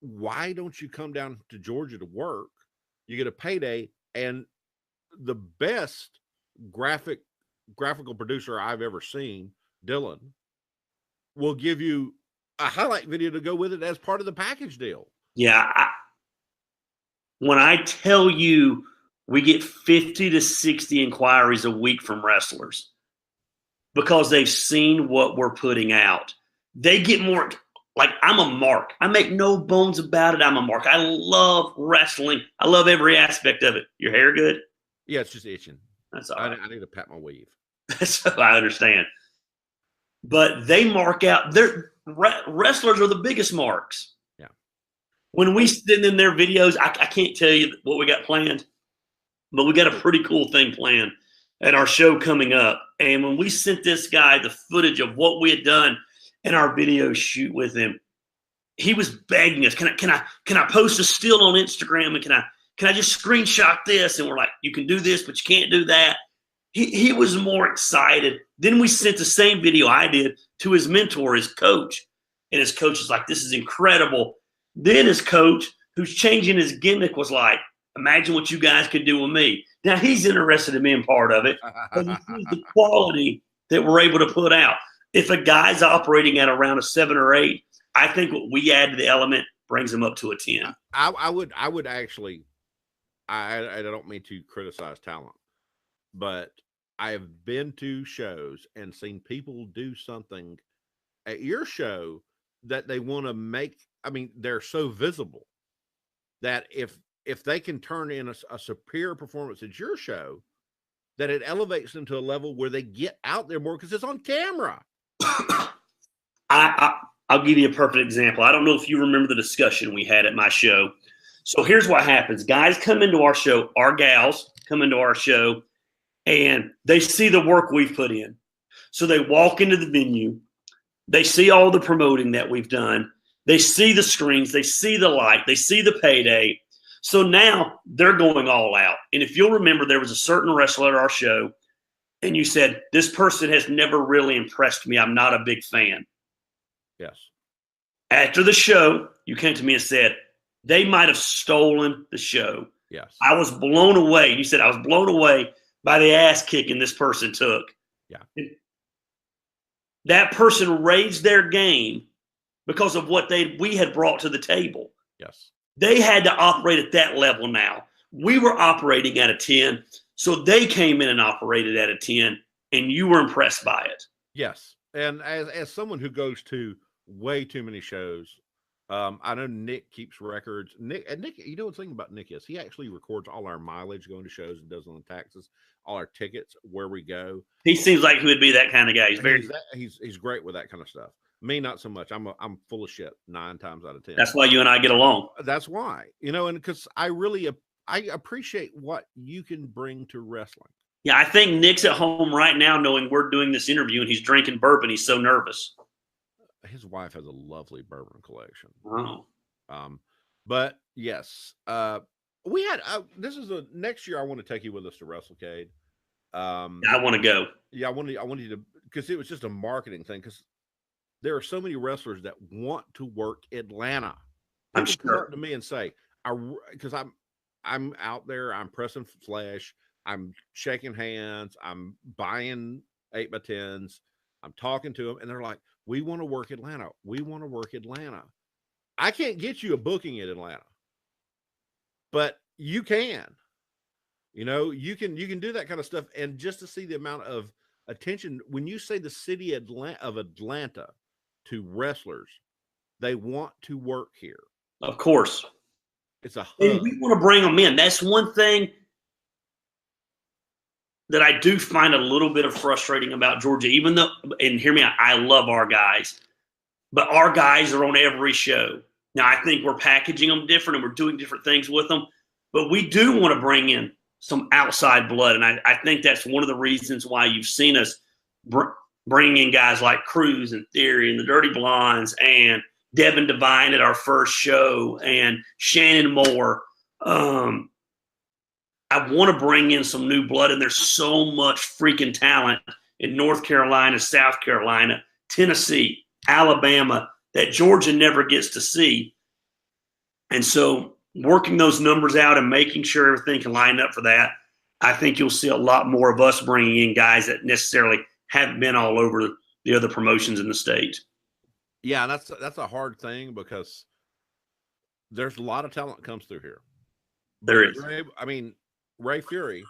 why don't you come down to Georgia to work? You get a payday, and the best graphical producer I've ever seen, Dylan, will give you a highlight video to go with it as part of the package deal. Yeah. When I tell you we get 50 to 60 inquiries a week from wrestlers because they've seen what we're putting out, they get more. Like, I'm a mark. I make no bones about it. I'm a mark. I love wrestling. I love every aspect of it. Your hair good? Yeah, it's just itching. That's all right. I need to pat my weave. So I understand. But they mark out. Wrestlers are the biggest marks. Yeah. When we send in their videos, I can't tell you what we got planned, but we got a pretty cool thing planned at our show coming up. And when we sent this guy the footage of what we had done in our video shoot with him, he was begging us, can I post a still on Instagram, and can I just screenshot this? And we're like, you can do this, but you can't do that. He was more excited. Then we sent the same video I did to his mentor, his coach. And his coach is like, this is incredible. Then his coach, who's changing his gimmick, was like, imagine what you guys could do with me. Now he's interested in being part of it. But he sees the quality that we're able to put out. If a guy's operating at around a 7 or 8, I think what we add to the element brings him up to a 10. I would actually, I don't mean to criticize talent, but I have been to shows and seen people do something at your show that they want to make. I mean, they're so visible that if they can turn in a superior performance at your show, that it elevates them to a level where they get out there more because it's on camera. I'll give you a perfect example. I don't know if you remember the discussion we had at my show. So here's what happens. Guys come into our show, our gals come into our show, and they see the work we've put in. So they walk into the venue. They see all the promoting that we've done. They see the screens. They see the light. They see the payday. So now they're going all out. And if you'll remember, there was a certain wrestler at our show, and you said, this person has never really impressed me. I'm not a big fan. Yes. After the show, you came to me and said, they might have stolen the show. Yes. I was blown away. You said, I was blown away by the ass kicking this person took. Yeah. And that person raised their game because of what we had brought to the table. Yes. They had to operate at that level now. we were operating at a 10. So they came in and operated at a 10, and you were impressed by it. Yes. And as someone who goes to way too many shows, I know Nick keeps records. Nick, you know what's the thing about Nick is he actually records all our mileage going to shows and does on the taxes, all our tickets, where we go. He seems like he would be that kind of guy. He's great with that kind of stuff. Me, not so much. I'm full of shit 9 times out of 10. That's why you and I get along. That's why, and because I appreciate what you can bring to wrestling. Yeah, I think Nick's at home right now knowing we're doing this interview and he's drinking bourbon. He's so nervous. His wife has a lovely bourbon collection. Oh. But yes, we had, this is next year. I want to take you with us to WrestleCade. I want to go. Yeah, I want you to, because it was just a marketing thing. Because there are so many wrestlers that want to work Atlanta. I'm People sure. come up to me and say, because I'm out there, I'm pressing flesh, I'm shaking hands, I'm buying 8x10s, I'm talking to them, and they're like, "We want to work Atlanta. We want to work Atlanta." I can't get you a booking in Atlanta, but you can. You can do that kind of stuff, and just to see the amount of attention when you say the city of Atlanta to wrestlers, they want to work here. Of course. It's a hub. And we want to bring them in. That's one thing that I do find a little bit of frustrating about Georgia, even though, and hear me out, I love our guys, but our guys are on every show. Now, I think we're packaging them different and we're doing different things with them, but we do want to bring in some outside blood. And I think that's one of the reasons why you've seen us bring in guys like Cruz and Theory and the Dirty Blondes and Devin Devine at our first show and Shannon Moore. I want to bring in some new blood, and there's so much freaking talent in North Carolina, South Carolina, Tennessee, Alabama that Georgia never gets to see. And so working those numbers out and making sure everything can line up for that, I think you'll see a lot more of us bringing in guys that necessarily haven't been all over the other promotions in the state. Yeah, that's a hard thing because there's a lot of talent that comes through here. There is. Ray Fury,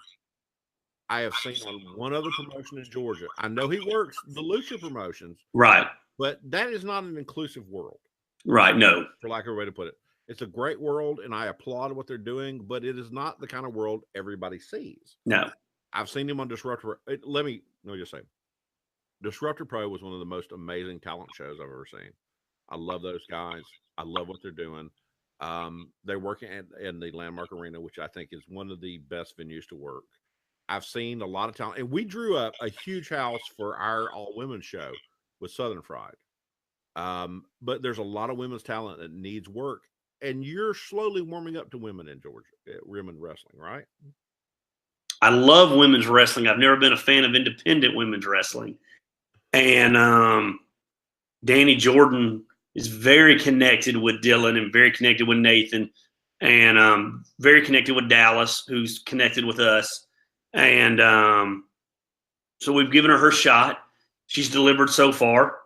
I have seen on one other promotion in Georgia. I know he works the Lucha promotions. Right. But that is not an inclusive world. Right, no. For lack of a way to put it. It's a great world, and I applaud what they're doing, but it is not the kind of world everybody sees. No. I've seen him on Disruptor. Let me just say, Disruptor Pro was one of the most amazing talent shows I've ever seen. I love those guys. I love what they're doing. They're working in the Landmark Arena, which I think is one of the best venues to work. I've seen a lot of talent, and we drew a huge house for our all-women's show with Southern Fried. But there's a lot of women's talent that needs work, and you're slowly warming up to women in Georgia, women wrestling, right? I love women's wrestling. I've never been a fan of independent women's wrestling. And Danny Jordan is very connected with Dylan and very connected with Nathan and very connected with Dallas, who's connected with us. And so we've given her shot. She's delivered so far.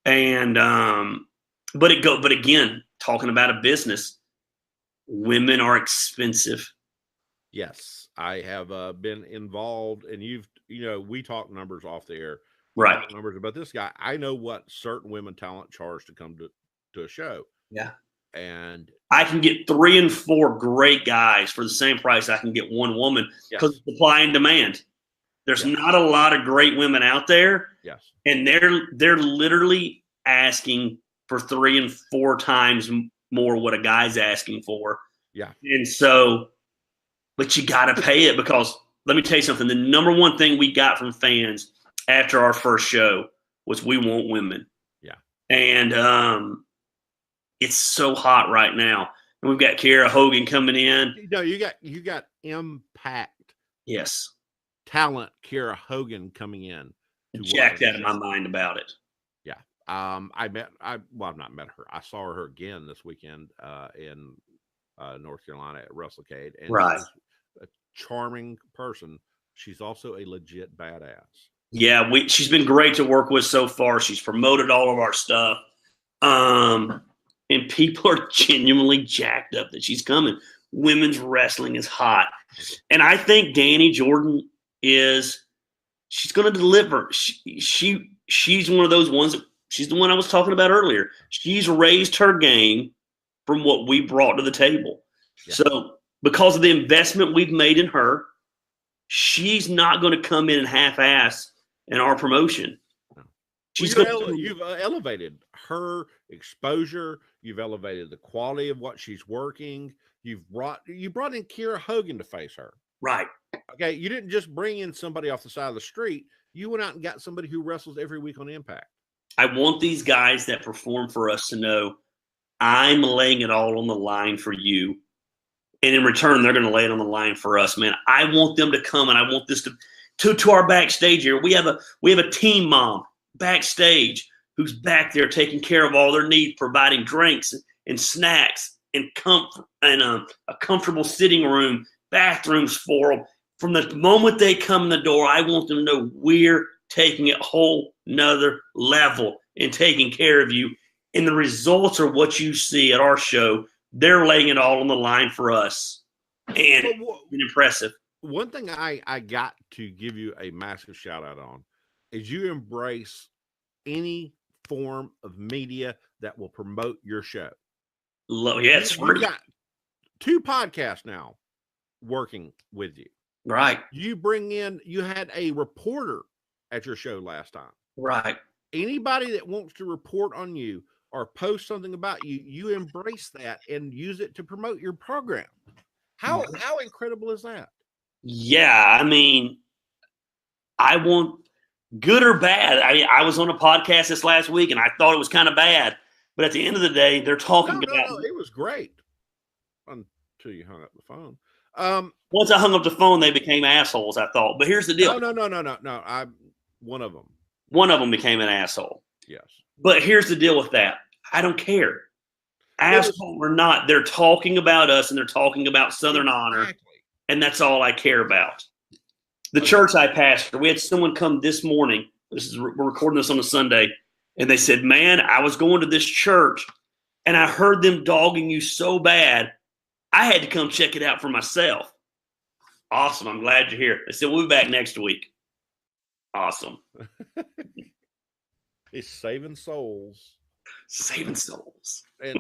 And but again, talking about a business, women are expensive. Yes, I have been involved, and we talk numbers off the air. Right. Numbers about this guy. I know what certain women talent charge to come to a show. Yeah. And I can get 3 and 4 great guys for the same price I can get one woman because of supply and demand. There's not a lot of great women out there. Yes. And they're literally asking for 3 and 4 times more what a guy's asking for. Yeah. And so, but you got to pay it because let me tell you something. The number one thing we got from fans after our first show was we want women. Yeah. And it's so hot right now. And we've got Kiera Hogan coming in. You got impact. Yes. Talent, Kiera Hogan coming in. Jacked out of my mind about it. Yeah. I've not met her. I saw her again this weekend in North Carolina at WrestleCade. And right. She's a charming person. She's also a legit badass. Yeah, she's been great to work with so far. She's promoted all of our stuff. And people are genuinely jacked up that she's coming. women's wrestling is hot. And I think Danny Jordan she's going to deliver. She's one of those ones she's the one I was talking about earlier. She's raised her game from what we brought to the table. Yeah. So because of the investment we've made in her, she's not going to come in and half-ass in our promotion. You've elevated her exposure. You've elevated the quality of what she's working. You brought in Kiera Hogan to face her. Right. Okay. You didn't just bring in somebody off the side of the street. You went out and got somebody who wrestles every week on Impact. I want these guys that perform for us to know I'm laying it all on the line for you. And in return, they're going to lay it on the line for us, man. I want them to come, and I want this to our backstage here. We have a team mom backstage who's back there taking care of all their needs, providing drinks and snacks and comfort and a comfortable sitting room, bathrooms for them. From the moment they come in the door, I want them to know we're taking it a whole nother level and taking care of you. And the results are what you see at our show. They're laying it all on the line for us. And it's been impressive. One thing I got to give you a massive shout out on is you embrace any form of media that will promote your show. Yes, you got 2 podcasts now working with you. Right. You had a reporter at your show last time. Right. Anybody that wants to report on you or post something about you, you embrace that and use it to promote your program. How incredible is that? Yeah, I mean, I want good or bad. I was on a podcast this last week and I thought it was kind of bad, but at the end of the day, they're talking about. No, it was great until you hung up the phone. Once I hung up the phone, they became assholes, I thought. But here's the deal. No. One of them. One of them became an asshole. Yes. But here's the deal with that. I don't care. Asshole or not, they're talking about us and they're talking about Southern Honor. And that's all I care about. The church I pastor, we had someone come this morning. We're recording this on a Sunday. And they said, man, I was going to this church and I heard them dogging you so bad. I had to come check it out for myself. Awesome. I'm glad you're here. They said, we'll be back next week. Awesome. It's saving souls. Saving souls. And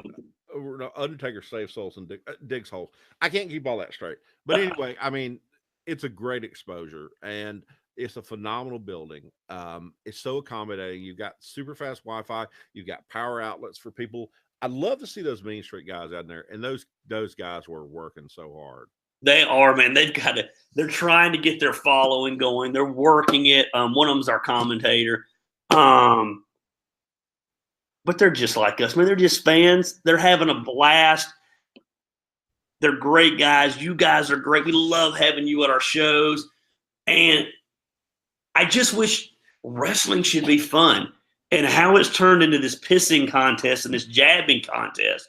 Undertaker saves souls and digs holes. I can't keep all that straight. But anyway, I mean, it's a great exposure and it's a phenomenal building. It's so accommodating. You've got super fast Wi-Fi. You've got power outlets for people. I'd love to see those Main Street guys out there. And those guys were working so hard. They are, man. They're trying to get their following going. They're working it. One of them's our commentator. But they're just like us, man. They're just fans. They're having a blast. They're great guys. You guys are great. We love having you at our shows. And I just wish wrestling should be fun. And how it's turned into this pissing contest and this jabbing contest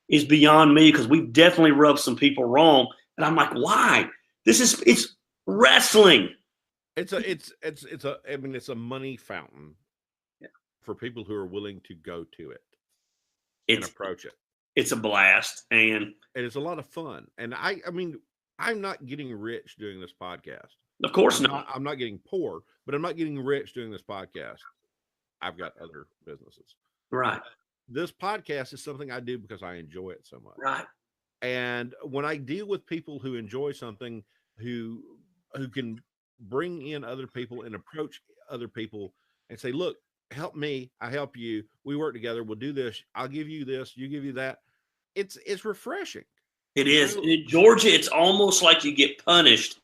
is beyond me because we've definitely rubbed some people wrong. And I'm like, why? It's wrestling. It's a money fountain for people who are willing to go to it and approach it. It's a blast and it's a lot of fun. And I mean, I'm not getting rich doing this podcast. Of course not. I'm not getting poor, but I'm not getting rich doing this podcast. I've got other businesses. Right. This podcast is something I do because I enjoy it so much. Right. And when I deal with people who enjoy something, who can bring in other people and approach other people and say, look, help me, I help you. We work together. We'll do this. I'll give you this. You give you that. It's refreshing. It is. And in Georgia, it's almost like you get punished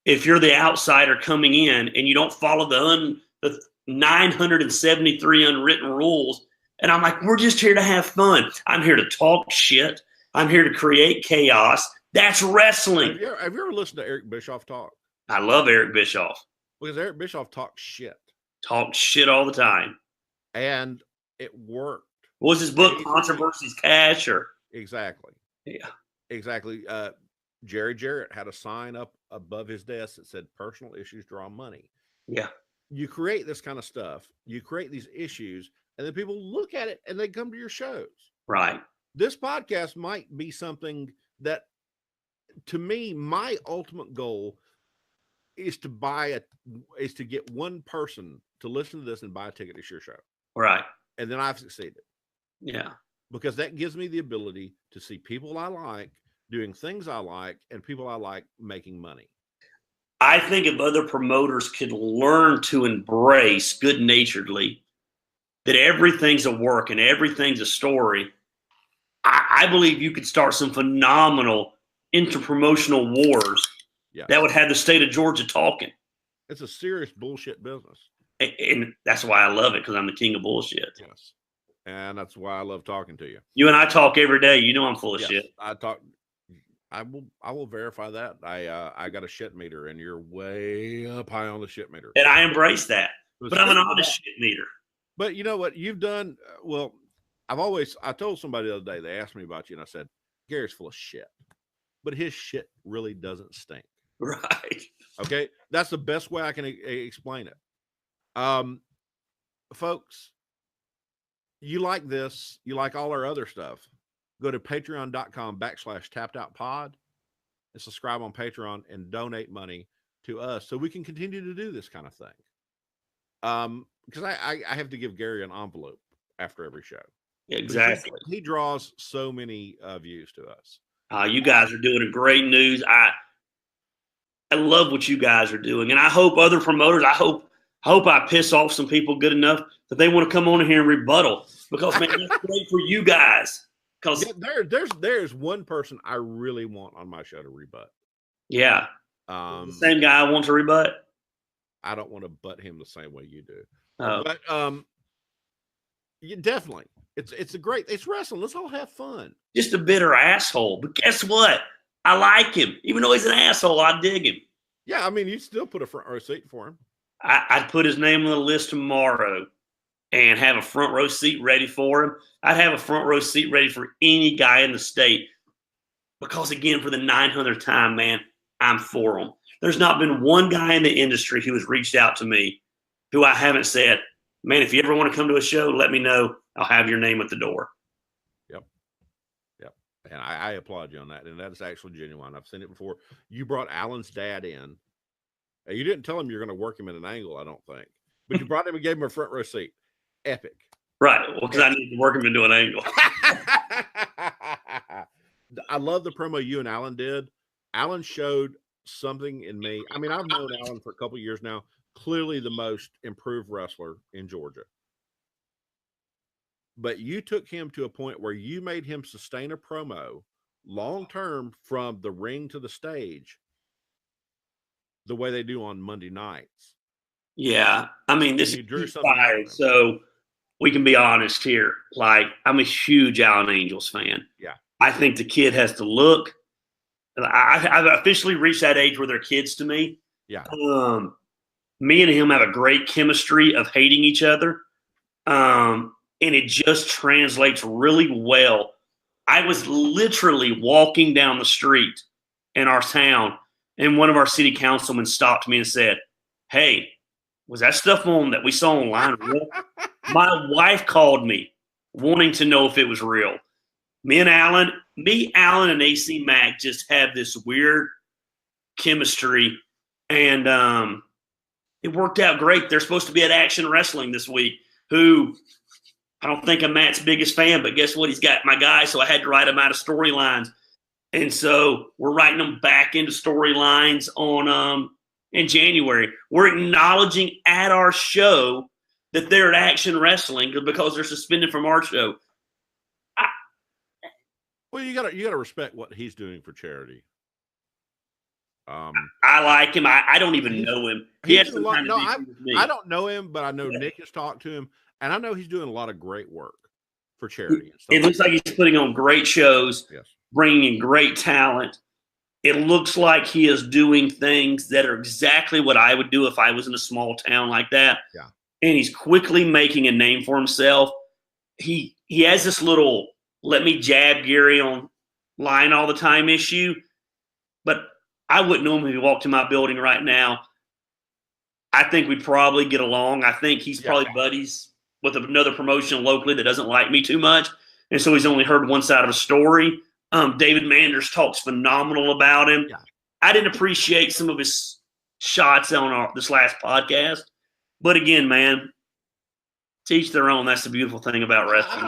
if you're the outsider coming in and you don't follow the 973 unwritten rules. And I'm like, we're just here to have fun. I'm here to talk shit. I'm here to create chaos. That's wrestling. Have you ever listened to Eric Bischoff talk? I love Eric Bischoff. Because Eric Bischoff talks shit. Talk shit all the time. And it worked. What was his book, Controversies Cash? Exactly. Yeah. Exactly. Jerry Jarrett had a sign up above his desk that said, personal issues draw money. Yeah. You create this kind of stuff. You create these issues, and then people look at it and they come to your shows. Right. This podcast might be something that to me, my ultimate goal is to get one person to listen to this and buy a ticket to your show. Right. And then I've succeeded. Yeah. Because that gives me the ability to see people I like doing things I like and people I like making money. I think if other promoters could learn to embrace good-naturedly that everything's a work and everything's a story, I believe you could start some phenomenal interpromotional wars that would have the state of Georgia talking. It's a serious bullshit business. And that's why I love it, because I'm the king of bullshit. Yes. And that's why I love talking to you. You and I talk every day. You know I'm full of shit. I will verify that. I got a shit meter, and you're way up high on the shit meter. And I embrace that. But I'm an honest shit meter. But you know what you've done? Well, I told somebody the other day, they asked me about you, and I said, Gary's full of shit. But his shit really doesn't stink. Right. Okay? That's the best way I can explain it. Folks, you like this, you like all our other stuff, go to patreon.com/tappedoutpod and subscribe on Patreon and donate money to us so we can continue to do this kind of thing. Because I have to give Gary an envelope after every show. Exactly. He draws so many views to us. You guys are doing a great news. I love what you guys are doing. And I hope other promoters, I hope I piss off some people good enough that they want to come on here and rebuttal. Because, man, it's great for you guys. Because there's one person I really want on my show to rebut. Yeah. The same guy I want to rebut. I don't want to butt him the same way you do. Oh. But definitely. It's wrestling. Let's all have fun. Just a bitter asshole. But guess what? I like him. Even though he's an asshole, I dig him. Yeah, I mean, you'd still put a front row seat for him. I'd put his name on the list tomorrow and have a front row seat ready for him. I'd have a front row seat ready for any guy in the state. Because, again, for the 900th time, man, I'm for him. There's not been one guy in the industry who has reached out to me who I haven't said, man, if you ever want to come to a show, let me know. I'll have your name at the door. Yep. And I applaud you on that. And that's actually genuine. I've seen it before. You brought Alan's dad in. You didn't tell him you're going to work him at an angle, I don't think. But you brought him and gave him a front row seat. Epic. Right. Well, because I need to work him into an angle. I love the promo you and Alan did. Alan showed something in me. I mean, I've known Alan for a couple of years now. Clearly the most improved wrestler in Georgia. But you took him to a point where you made him sustain a promo long-term from the ring to the stage the way they do on Monday nights. Yeah. I mean, this is fired, so we can be honest here. Like, I'm a huge Alan Angels fan. Yeah. I think the kid has to look. I've officially reached that age where they're kids to me. Yeah. Me and him have a great chemistry of hating each other. And it just translates really well. I was literally walking down the street in our town, and one of our city councilmen stopped me and said, hey, was that stuff on that we saw online real? My wife called me wanting to know if it was real. Alan, and AC Mac just have this weird chemistry, and it worked out great. They're supposed to be at Action Wrestling this week, who I don't think I'm Matt's biggest fan, but guess what? He's got my guy, so I had to write him out of storylines. And so we're writing them back into storylines on in January. We're acknowledging at our show that they're at Action Wrestling because they're suspended from our show. Well, you gotta respect what he's doing for charity. I like him. I don't even know him. I don't know him, but I know Nick has talked to him, and I know he's doing a lot of great work for charity. It looks like he's putting on great shows, bringing in great talent. It looks like he is doing things that are exactly what I would do if I was in a small town like that. Yeah. And he's quickly making a name for himself. He has this little let me jab Gary on line all the time issue, but I wouldn't know him if he walked in my building right now. I think we'd probably get along. I think he's probably buddies with another promotion locally that doesn't like me too much. And so he's only heard one side of a story. David Manders talks phenomenal about him. Yeah. I didn't appreciate some of his shots on this last podcast. But again, man, teach their own. That's the beautiful thing about wrestling.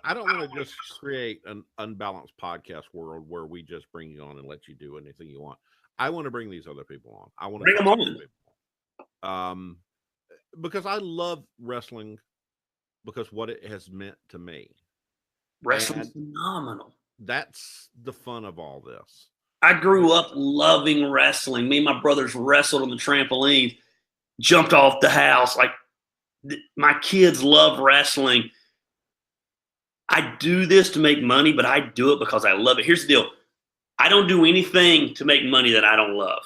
I don't want to just create an unbalanced podcast world where we just bring you on and let you do anything you want. I want to bring these other people on. I want to bring them on. Because I love wrestling because what it has meant to me. Wrestling's phenomenal. That's the fun of all this. I grew up loving wrestling. Me and my brothers wrestled on the trampoline, jumped off the house. Like, my kids love wrestling. I do this to make money, but I do it because I love it. Here's the deal. I don't do anything to make money that I don't love.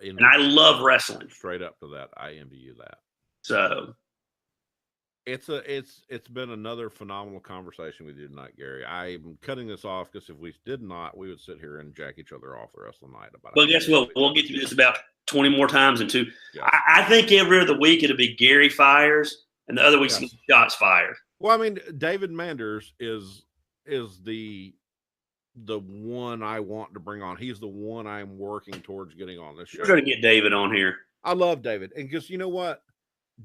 And I love wrestling. Straight up to that. I envy you that. So it's been another phenomenal conversation with you tonight, Gary. I'm cutting this off because if we did not, we would sit here and jack each other off the rest of the night. Well, guess what? We'll get to this about 20 more times in two. Yeah. I think every other week it'll be Gary fires, and the other week's shots fired. Well, I mean, David Manders is the one I want to bring on. He's the one I'm working towards getting on this show. We're going to get David on here. I love David. And because you know what?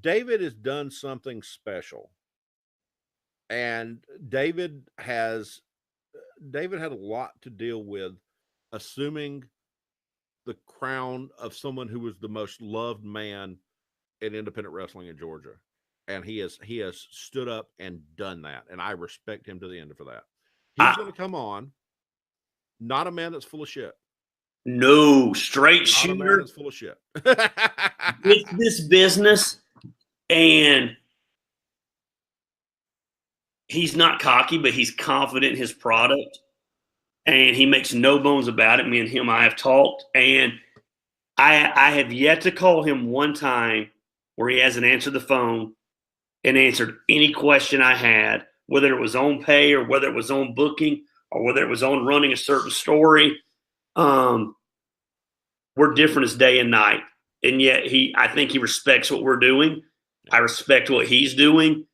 David has done something special. And David had a lot to deal with assuming the crown of someone who was the most loved man in independent wrestling in Georgia. And he has stood up and done that. And I respect him to the end for that. He's going to come on. Not a man that's full of shit. No, straight shooter. Not a man that's full of shit. It's this business, and he's not cocky, but he's confident in his product, and he makes no bones about it. Me and him, I have talked, and I have yet to call him one time where he hasn't answered the phone and answered any question I had, whether it was on pay or whether it was on booking or whether it was on running a certain story. We're different as day and night. And yet I think he respects what we're doing. I respect what he's doing.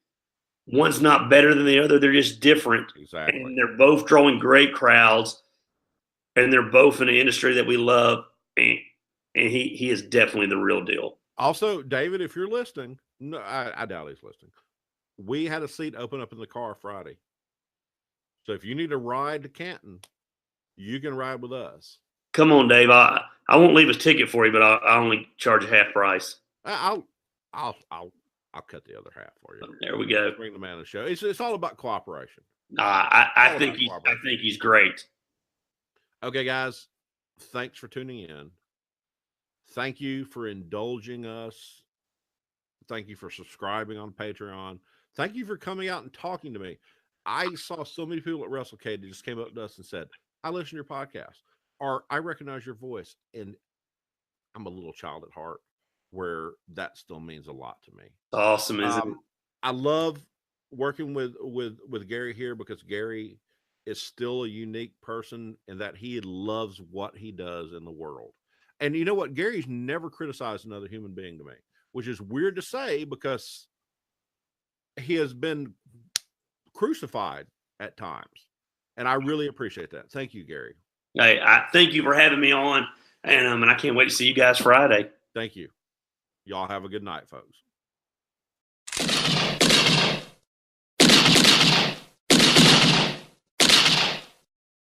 One's not better than the other. They're just different. Exactly. And they're both drawing great crowds. And they're both in an industry that we love. And he is definitely the real deal. Also, David, if you're listening, no, I doubt he's listening. We had a seat open up in the car Friday. So if you need a ride to Canton, you can ride with us. Come on, Dave. I won't leave a ticket for you, but I only charge half price. I'll cut the other half for you. There we go. Bring the man on the show. It's all about cooperation. I think he's great. Okay, guys. Thanks for tuning in. Thank you for indulging us. Thank you for subscribing on Patreon. Thank you for coming out and talking to me. I saw so many people at WrestleCade that just came up to us and said, I listen to your podcast, or I recognize your voice. And I'm a little child at heart where that still means a lot to me. Awesome, isn't it? I love working with Gary here because Gary is still a unique person in that he loves what he does in the world. And you know what? Gary's never criticized another human being to me, which is weird to say because he has been crucified at times. And I really appreciate that. Thank you, Gary. Hey, I thank you for having me on. And I can't wait to see you guys Friday. Thank you. Y'all have a good night, folks.